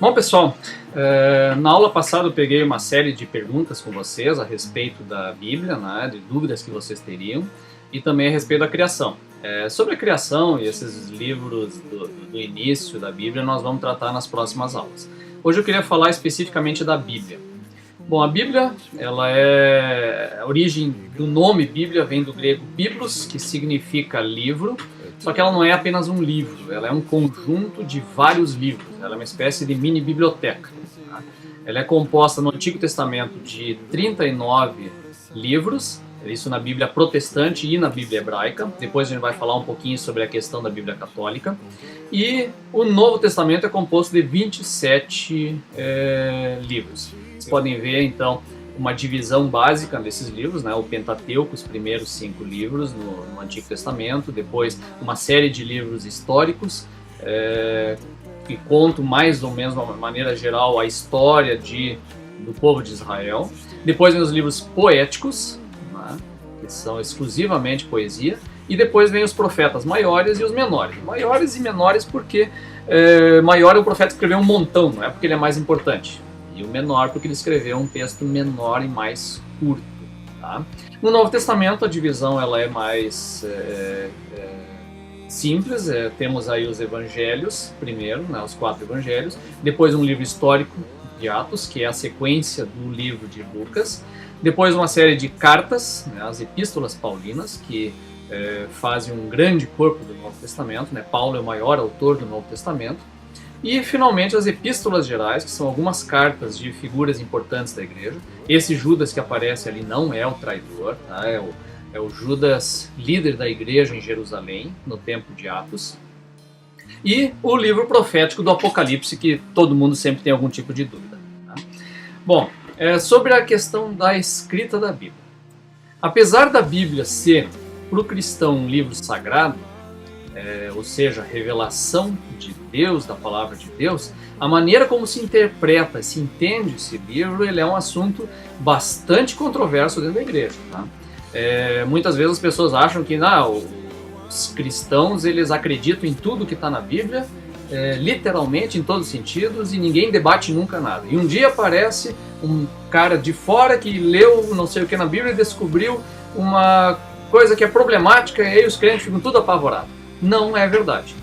Bom, pessoal, na aula passada eu peguei uma série de perguntas com vocês a respeito da Bíblia, né, de dúvidas que vocês teriam, e também a respeito da criação. Sobre a criação e esses livros do início da Bíblia nós vamos tratar nas próximas aulas. Hoje eu queria falar especificamente da Bíblia. Bom, a Bíblia, a origem do nome Bíblia vem do grego biblos, que significa livro, só que ela não é apenas um livro, ela é um conjunto de vários livros, ela é uma espécie de mini biblioteca. Tá? Ela é composta no Antigo Testamento de 39 livros, isso na Bíblia protestante e na Bíblia hebraica, depois a gente vai falar um pouquinho sobre a questão da Bíblia católica, e o Novo Testamento é composto de 27 livros. Vocês podem ver então uma divisão básica desses livros, né? O Pentateuco, os primeiros 5 livros no Antigo Testamento, depois uma série de livros históricos que contam mais ou menos de uma maneira geral a história do povo de Israel. Depois vem os livros poéticos, né? Que são exclusivamente poesia, e depois vem os profetas maiores e os menores. Maiores e menores porque maior é o profeta que escreveu um montão, não é porque ele é mais importante. E o menor porque ele escreveu um texto menor e mais curto. Tá? No Novo Testamento a divisão ela é mais simples, temos aí os evangelhos primeiro, né, os 4 evangelhos, depois um livro histórico de Atos, que é a sequência do livro de Lucas, depois uma série de cartas, né, as epístolas paulinas, que fazem um grande corpo do Novo Testamento, né, Paulo é o maior autor do Novo Testamento, e, finalmente, as epístolas gerais, que são algumas cartas de figuras importantes da igreja. Esse Judas que aparece ali não é o traidor, tá? É o Judas, líder da igreja em Jerusalém, no tempo de Atos. E o livro profético do Apocalipse, que todo mundo sempre tem algum tipo de dúvida. Tá? Bom, sobre a questão da escrita da Bíblia. Apesar da Bíblia ser, para o cristão, um livro sagrado, ou seja, revelação de Deus, da palavra de Deus, a maneira como se interpreta, se entende esse livro, ele é um assunto bastante controverso dentro da igreja. Tá? Muitas vezes as pessoas acham que os cristãos eles acreditam em tudo que está na Bíblia, literalmente em todos os sentidos, e ninguém debate nunca nada. E um dia aparece um cara de fora que leu não sei o que na Bíblia e descobriu uma coisa que é problemática, e aí os crentes ficam tudo apavorados. Não é verdade.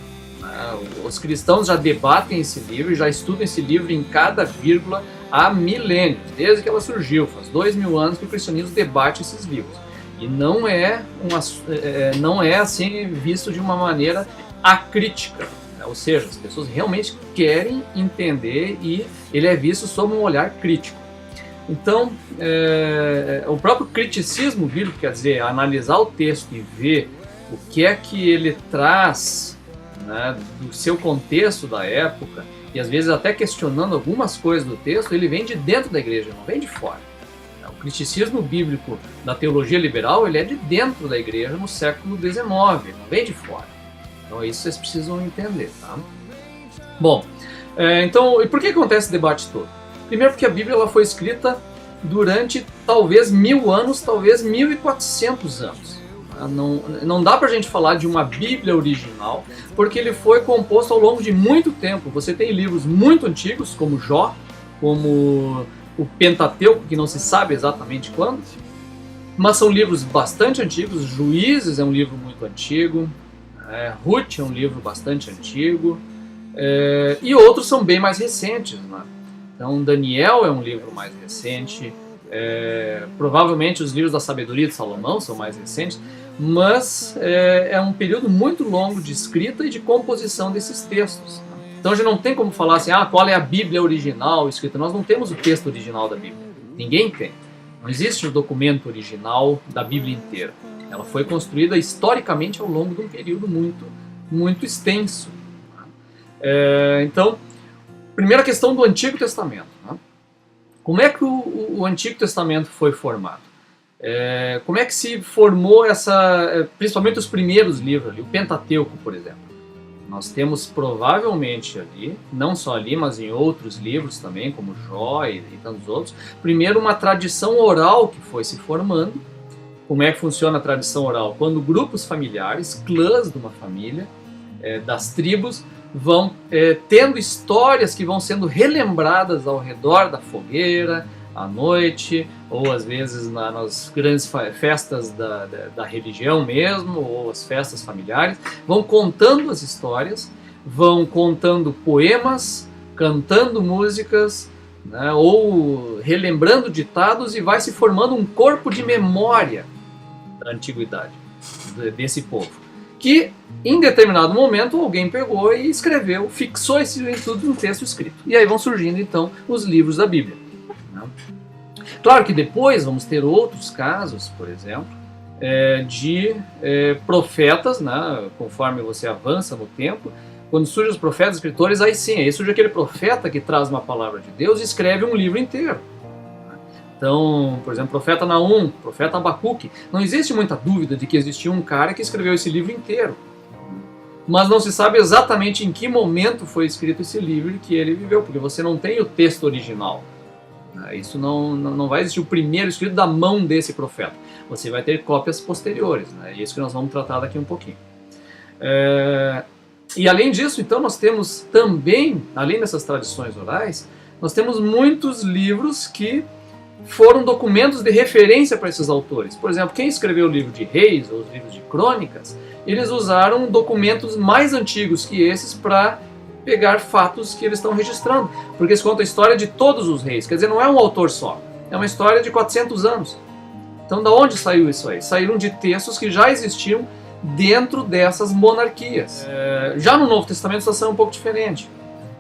Os cristãos já debatem esse livro, já estudam esse livro em cada vírgula há milênios, desde que ela surgiu, faz 2000 anos que o cristianismo debate esses livros. E não é assim visto de uma maneira acrítica, né? Ou seja, as pessoas realmente querem entender e ele é visto sob um olhar crítico. Então, o próprio criticismo bíblico, quer dizer, analisar o texto e ver o que é que ele traz, né, do seu contexto da época, e às vezes até questionando algumas coisas do texto, ele vem de dentro da igreja, não vem de fora. O criticismo bíblico da teologia liberal, ele é de dentro da igreja no século XIX, não vem de fora. Então isso vocês precisam entender. Tá? Bom, então, e por que acontece esse debate todo? Primeiro porque a Bíblia ela foi escrita durante talvez 1000 anos, talvez 1400 anos. Não dá pra gente falar de uma Bíblia original, porque ele foi composto ao longo de muito tempo. Você tem livros muito antigos, como Jó, como o Pentateuco, que não se sabe exatamente quando, mas são livros bastante antigos. Juízes é um livro muito antigo, Ruth é um livro bastante antigo, e outros são bem mais recentes, né? Então Daniel é um livro mais recente, provavelmente os livros da sabedoria de Salomão são mais recentes, mas é um período muito longo de escrita e de composição desses textos. Então a gente não tem como falar assim, qual é a Bíblia original escrita. Nós não temos o texto original da Bíblia. Ninguém tem. Não existe o documento original da Bíblia inteira. Ela foi construída historicamente ao longo de um período muito, muito extenso. Então, primeira questão do Antigo Testamento. Né? Como é que o Antigo Testamento foi formado? Como é que se formou principalmente os primeiros livros ali, o Pentateuco, por exemplo. Nós temos provavelmente ali, não só ali, mas em outros livros também, como Jó e tantos outros, primeiro uma tradição oral que foi se formando. Como é que funciona a tradição oral? Quando grupos familiares, clãs de uma família, das tribos, vão tendo histórias que vão sendo relembradas ao redor da fogueira, à noite, ou às vezes nas grandes festas da religião mesmo, ou as festas familiares, vão contando as histórias, vão contando poemas, cantando músicas, né, ou relembrando ditados, e vai se formando um corpo de memória da antiguidade, desse povo, que em determinado momento alguém pegou e escreveu, fixou isso tudo num texto escrito. E aí vão surgindo então os livros da Bíblia. Claro que depois vamos ter outros casos, por exemplo, de profetas, né, conforme você avança no tempo. Quando surgem os profetas, escritores, aí sim, aí surge aquele profeta que traz uma palavra de Deus e escreve um livro inteiro. Então, por exemplo, profeta Naum, profeta Abacuque, não existe muita dúvida de que existia um cara que escreveu esse livro inteiro. Mas não se sabe exatamente em que momento foi escrito esse livro que ele viveu, porque você não tem o texto original. Isso não vai existir o primeiro escrito da mão desse profeta. Você vai ter cópias posteriores, né? É isso que nós vamos tratar daqui um pouquinho. E além disso, então, nós temos também, além dessas tradições orais, nós temos muitos livros que foram documentos de referência para esses autores. Por exemplo, quem escreveu o livro de Reis, ou os livros de Crônicas, eles usaram documentos mais antigos que esses para pegar fatos que eles estão registrando, porque eles contam a história de todos os reis, quer dizer, não é um autor só, é uma história de 400 anos. Então, da onde saiu isso aí? Saíram de textos que já existiam dentro dessas monarquias. Já no Novo Testamento a situação é um pouco diferente,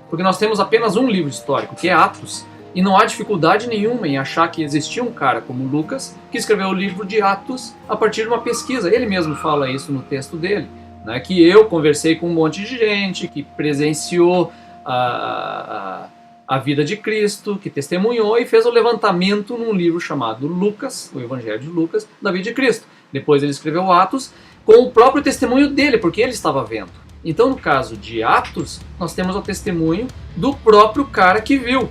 porque nós temos apenas um livro histórico, que é Atos, e não há dificuldade nenhuma em achar que existia um cara como Lucas que escreveu o livro de Atos a partir de uma pesquisa. Ele mesmo fala isso no texto dele, né, que eu conversei com um monte de gente que presenciou a vida de Cristo, que testemunhou e fez o levantamento num livro chamado Lucas, o Evangelho de Lucas, da vida de Cristo. Depois ele escreveu Atos com o próprio testemunho dele, porque ele estava vendo. Então, no caso de Atos, nós temos o testemunho do próprio cara que viu.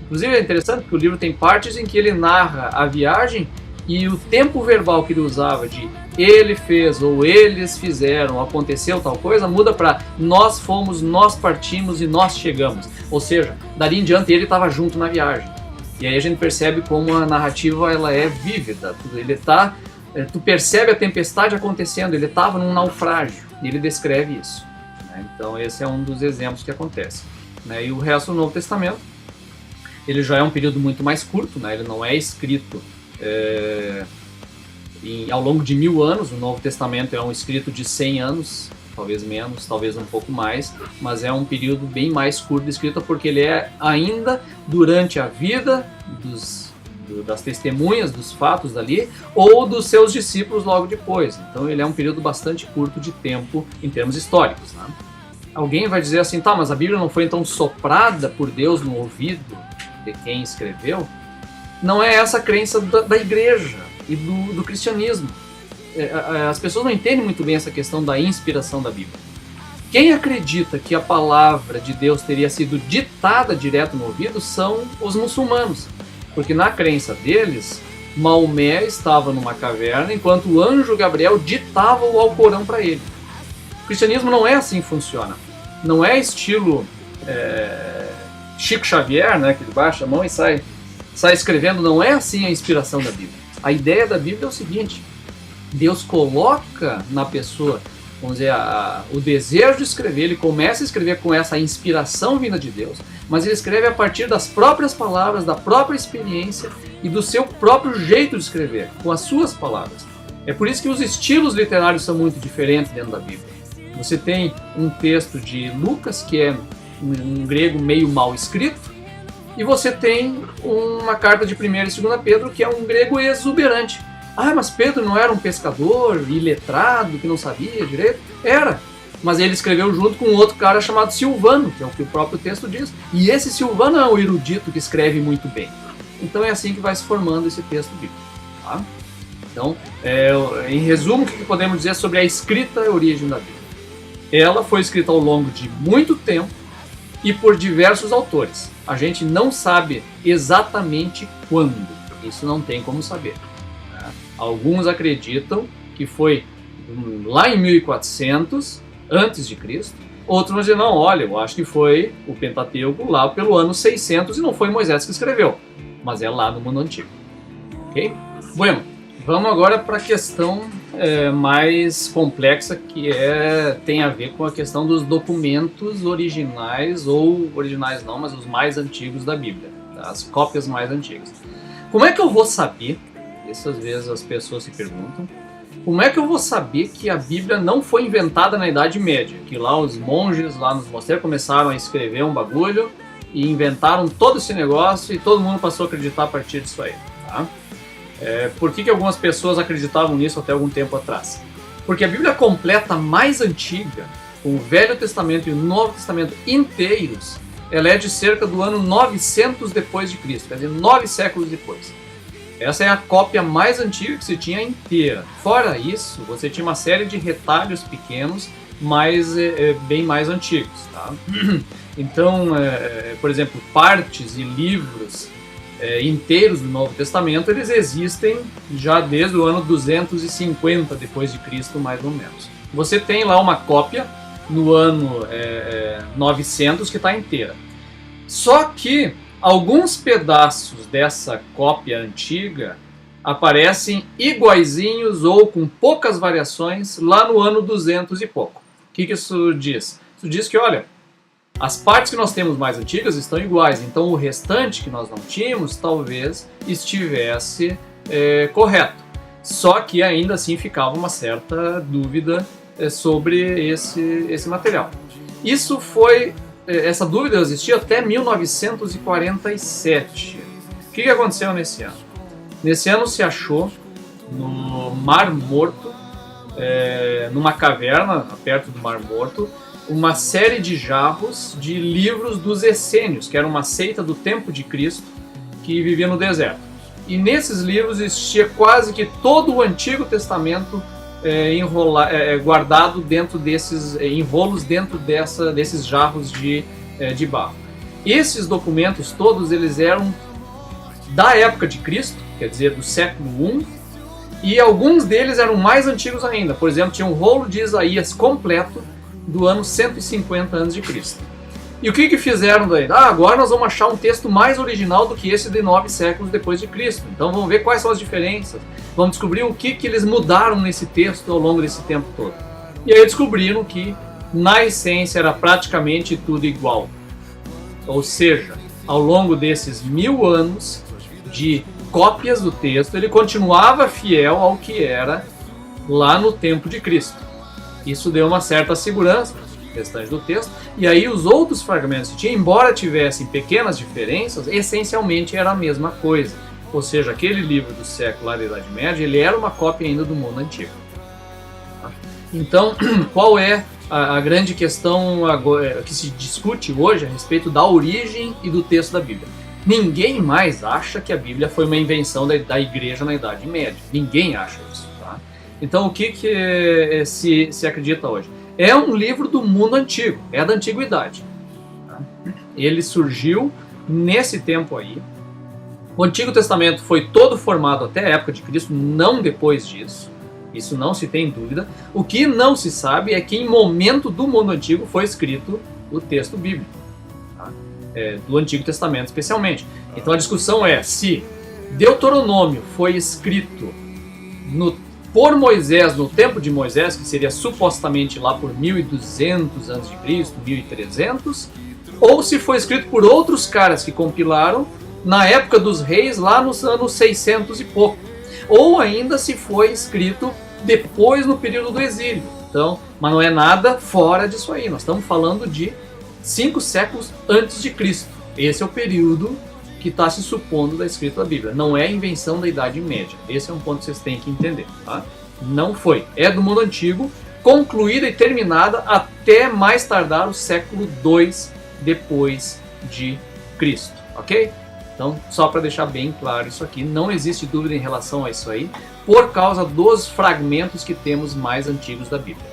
Inclusive é interessante porque o livro tem partes em que ele narra a viagem e o tempo verbal que ele usava de ele fez ou eles fizeram, aconteceu tal coisa, muda para nós fomos, nós partimos e nós chegamos. Ou seja, dali em diante ele estava junto na viagem. E aí a gente percebe como a narrativa ela é vívida. Tu percebe a tempestade acontecendo, ele estava num naufrágio e ele descreve isso. Então esse é um dos exemplos que acontece. E o resto do Novo Testamento, ele já é um período muito mais curto, ele não é escrito ao longo de 1000 anos. O Novo Testamento é um escrito de 100 anos, talvez menos, talvez um pouco mais, mas é um período bem mais curto de escrita, porque ele é ainda durante a vida das testemunhas, dos fatos dali, ou dos seus discípulos logo depois. Então ele é um período bastante curto de tempo em termos históricos. Alguém vai dizer assim, tá, mas a Bíblia não foi então soprada por Deus no ouvido de quem escreveu? Não é essa a crença da igreja e do cristianismo. As pessoas não entendem muito bem essa questão da inspiração da Bíblia. Quem acredita que a palavra de Deus teria sido ditada direto no ouvido são os muçulmanos, porque na crença deles, Maomé estava numa caverna enquanto o anjo Gabriel ditava o Alcorão para ele. O cristianismo não é assim que funciona. Não é estilo Chico Xavier, que ele baixa a mão e sai escrevendo. Não é assim a inspiração da Bíblia. A ideia da Bíblia é o seguinte: Deus coloca na pessoa, vamos dizer, o desejo de escrever. Ele começa a escrever com essa inspiração vinda de Deus, mas ele escreve a partir das próprias palavras, da própria experiência e do seu próprio jeito de escrever, com as suas palavras. É por isso que os estilos literários são muito diferentes dentro da Bíblia. Você tem um texto de Lucas, que é um grego meio mal escrito, e você tem uma carta de 1ª e 2ª Pedro, que é um grego exuberante. Ah, mas Pedro não era um pescador iletrado, que não sabia direito? Era, mas ele escreveu junto com outro cara chamado Silvano, que é o que o próprio texto diz. E esse Silvano é um erudito que escreve muito bem. Então é assim que vai se formando esse texto bíblico. Tá? Então, em resumo, o que podemos dizer sobre a escrita e a origem da Bíblia? Ela foi escrita ao longo de muito tempo e por diversos autores. A gente não sabe exatamente quando, isso não tem como saber. Alguns acreditam que foi lá em 1400 antes de Cristo, Outros vão dizer, não, olha, eu acho que foi o Pentateuco lá pelo ano 600 e não foi Moisés que escreveu, mas é lá no mundo antigo. Ok? Bueno, vamos agora para a questão mais complexa, que tem a ver com a questão dos documentos originais, ou originais não, mas os mais antigos da Bíblia, tá? As cópias mais antigas. Como é que eu vou saber, isso às vezes as pessoas se perguntam, como é que eu vou saber que a Bíblia não foi inventada na Idade Média? Que lá os monges, lá nos mosteiros, começaram a escrever um bagulho e inventaram todo esse negócio e todo mundo passou a acreditar a partir disso aí, tá? Por que algumas pessoas acreditavam nisso até algum tempo atrás? Porque a Bíblia completa mais antiga, com o Velho Testamento e o Novo Testamento inteiros, ela é de cerca do ano 900 depois de Cristo, quer dizer, 9 séculos depois. Essa é a cópia mais antiga que se tinha inteira. Fora isso, você tinha uma série de retalhos pequenos, mas bem mais antigos, tá? Então, por exemplo, partes e livros inteiros do Novo Testamento, eles existem já desde o ano 250 depois de Cristo, mais ou menos. Você tem lá uma cópia no ano 900 que está inteira. Só que alguns pedaços dessa cópia antiga aparecem iguaizinhos ou com poucas variações lá no ano 200 e pouco. O que isso diz? Isso diz que, olha, as partes que nós temos mais antigas estão iguais, então o restante que nós não tínhamos talvez estivesse correto. Só que ainda assim ficava uma certa dúvida sobre esse material. Essa dúvida existia até 1947. O que aconteceu nesse ano? Nesse ano se achou no Mar Morto, numa caverna perto do Mar Morto, uma série de jarros de livros dos essênios, que era uma seita do tempo de Cristo que vivia no deserto. E nesses livros existia quase que todo o Antigo Testamento guardado dentro desses enrolos, dentro desses jarros de barro. Esses documentos todos eles eram da época de Cristo, quer dizer, do século I, e alguns deles eram mais antigos ainda. Por exemplo, tinha um rolo de Isaías completo do ano 150 a.C. E o que fizeram daí? Agora nós vamos achar um texto mais original do que esse de 9 séculos depois de Cristo. Então vamos ver quais são as diferenças. Vamos descobrir o que eles mudaram nesse texto ao longo desse tempo todo. E aí descobriram que, na essência, era praticamente tudo igual. Ou seja, ao longo desses 1000 anos de cópias do texto, ele continuava fiel ao que era lá no tempo de Cristo. Isso deu uma certa segurança no restante do texto. E aí os outros fragmentos que tinha, embora tivessem pequenas diferenças, essencialmente era a mesma coisa. Ou seja, aquele livro do século lá da Idade Média, ele era uma cópia ainda do mundo antigo. Então, qual é a grande questão que se discute hoje a respeito da origem e do texto da Bíblia? Ninguém mais acha que a Bíblia foi uma invenção da igreja na Idade Média. Ninguém acha isso. Tá? Então, o que se acredita hoje? É um livro do mundo antigo, é da antiguidade. Tá? Ele surgiu nesse tempo aí. O Antigo Testamento foi todo formado até a época de Cristo, não depois disso. Isso não se tem dúvida. O que não se sabe é que em momento do mundo antigo foi escrito o texto bíblico. Tá? Do Antigo Testamento especialmente. Então a discussão é se Deuteronômio foi escrito por Moisés, no tempo de Moisés, que seria supostamente lá por 1200 a.C., 1300, ou se foi escrito por outros caras que compilaram na época dos reis, lá nos anos 600 e pouco. Ou ainda se foi escrito depois no período do exílio. Então, mas não é nada fora disso aí. Nós estamos falando de 5 séculos antes de Cristo. Esse é o período que está se supondo da escrita da Bíblia. Não é invenção da Idade Média. Esse é um ponto que vocês têm que entender. Tá? Não foi. É do mundo antigo, concluída e terminada até mais tardar o século II depois de Cristo. Ok? Então, só para deixar bem claro isso aqui, não existe dúvida em relação a isso aí, por causa dos fragmentos que temos mais antigos da Bíblia.